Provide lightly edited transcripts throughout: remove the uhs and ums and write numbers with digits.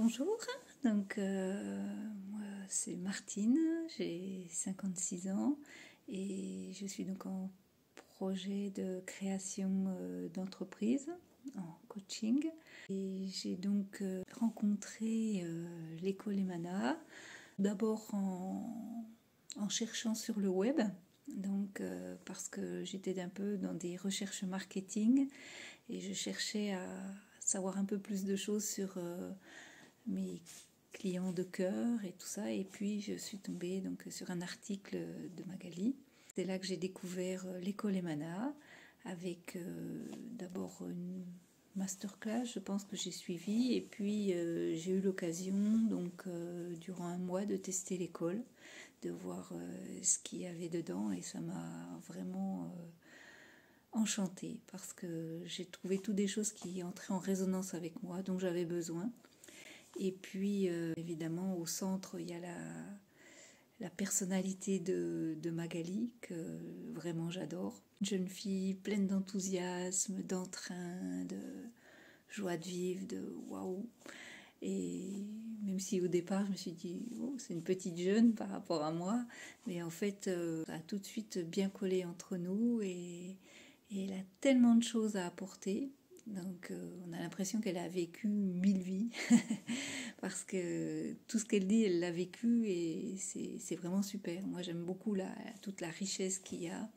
Bonjour, moi c'est Martine, j'ai 56 ans et je suis donc en projet de création d'entreprise en coaching. Et j'ai donc rencontré l'école Emana, d'abord en cherchant sur le web, parce que j'étais un peu dans des recherches marketing et je cherchais à savoir un peu plus de choses sur mes clients de cœur et tout ça, et puis je suis tombée donc sur un article de Magali. C'est là que j'ai découvert l'école Emana avec d'abord une masterclass, je pense que j'ai suivi, et puis j'ai eu l'occasion donc durant un mois de tester l'école, de voir ce qu'il y avait dedans, et ça m'a vraiment enchantée parce que j'ai trouvé toutes des choses qui entraient en résonance avec moi, dont j'avais besoin. Et puis, évidemment, au centre, il y a la personnalité de Magali, que vraiment j'adore. Une jeune fille pleine d'enthousiasme, d'entrain, de joie de vivre, de waouh. Et même si au départ, je me suis dit, oh, c'est une petite jeune par rapport à moi, mais en fait, ça a tout de suite bien collé entre nous, et elle a tellement de choses à apporter. Donc on a l'impression qu'elle a vécu 1000 vies parce que tout ce qu'elle dit, elle l'a vécu, et c'est vraiment super. Moi j'aime beaucoup toute la richesse qu'il y a.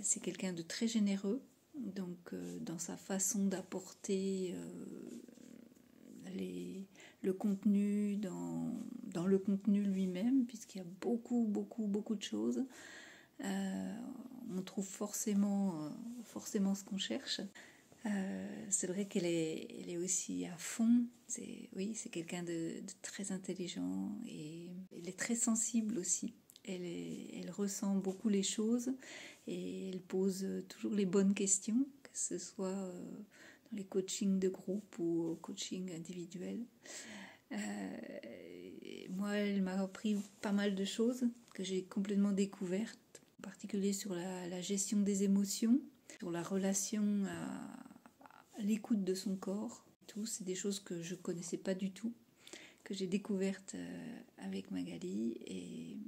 C'est quelqu'un de très généreux, donc dans sa façon d'apporter le contenu dans le contenu lui-même, puisqu'il y a beaucoup de choses. On trouve forcément ce qu'on cherche. C'est vrai qu'elle est aussi à fond. C'est quelqu'un de très intelligent, et elle est très sensible aussi. Elle ressent beaucoup les choses, et elle pose toujours les bonnes questions, que ce soit dans les coachings de groupe ou au coaching individuel. Moi, elle m'a appris pas mal de choses que j'ai complètement découvertes, en particulier sur la gestion des émotions, sur la relation à l'écoute de son corps. C'est des choses que je ne connaissais pas du tout, que j'ai découvertes avec Magali, et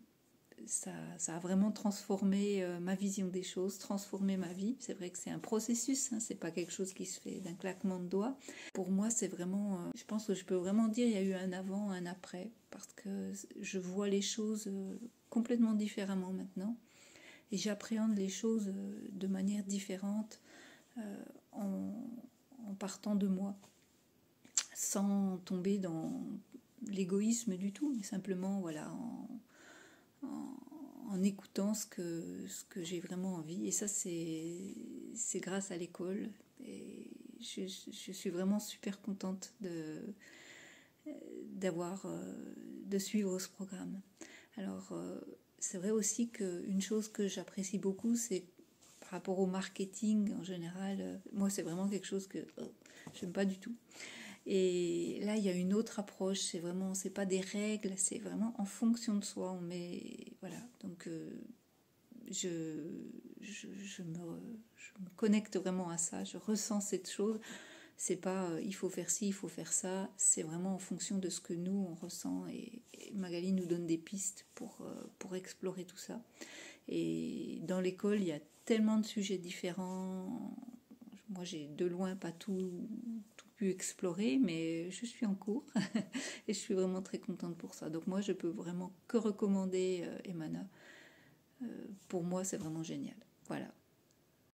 ça a vraiment transformé ma vision des choses, transformé ma vie. C'est vrai que c'est un processus, hein, c'est pas quelque chose qui se fait d'un claquement de doigts. Pour moi, c'est vraiment, je pense que je peux vraiment dire, il y a eu un avant, un après, parce que je vois les choses complètement différemment maintenant, et j'appréhende les choses de manière différente en partant de moi, sans tomber dans l'égoïsme du tout, mais simplement voilà, en écoutant ce que j'ai vraiment envie. Et ça, c'est grâce à l'école, et je suis vraiment super contente de suivre ce programme. Alors c'est vrai aussi qu'une chose que j'apprécie beaucoup, c'est par rapport au marketing en général, moi c'est vraiment quelque chose que j'aime pas du tout. Et là il y a une autre approche, c'est pas des règles, c'est vraiment en fonction de soi. On met, voilà, donc je me connecte vraiment à ça, je ressens cette chose. C'est pas il faut faire ci, il faut faire ça, c'est vraiment en fonction de ce que nous on ressent, et Magali nous donne des pistes pour explorer tout ça. Et dans l'école, il y a tellement de sujets différents. Moi, j'ai de loin pas tout pu explorer, mais je suis en cours et je suis vraiment très contente pour ça. Donc moi, je peux vraiment que recommander Emana. Pour moi, c'est vraiment génial. Voilà.